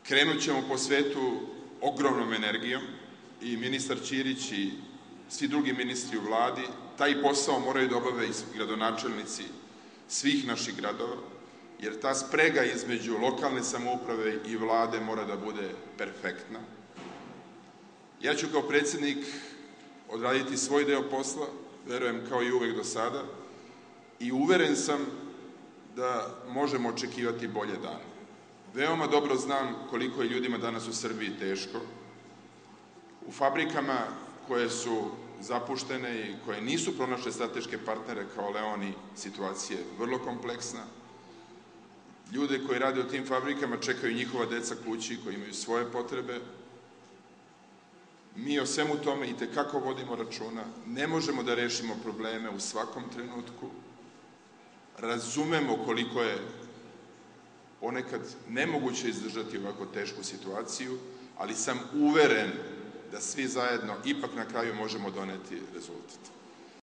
Krenut ćemo po svetu ogromnom energijom i ministar Ćirić i svi drugi ministri u vladi taj posao moraju da obave i gradonačelnici svih naših gradova, jer ta sprega između lokalne samouprave i vlade mora da bude perfektna. Ja ću kao predsednik odraditi svoj deo posla, verujem kao i uvek do sada, i uveren sam da možemo očekivati bolje dane. Veoma dobro znam koliko je ljudima danas u Srbiji teško. U fabrikama koje su zapuštene i koje nisu pronašle strateške partnere kao Leoni, situacija je vrlo kompleksna. Ljude koji rade u tim fabrikama čekaju njihova deca kući, koji imaju svoje potrebe. Mi o svemu tome i tekako vodimo računa. Ne možemo da rešimo probleme u svakom trenutku. Razumemo koliko je ponekad nemoguće izdržati ovako tešku situaciju, ali sam uveren da svi zajedno ipak na kraju možemo doneti rezultat.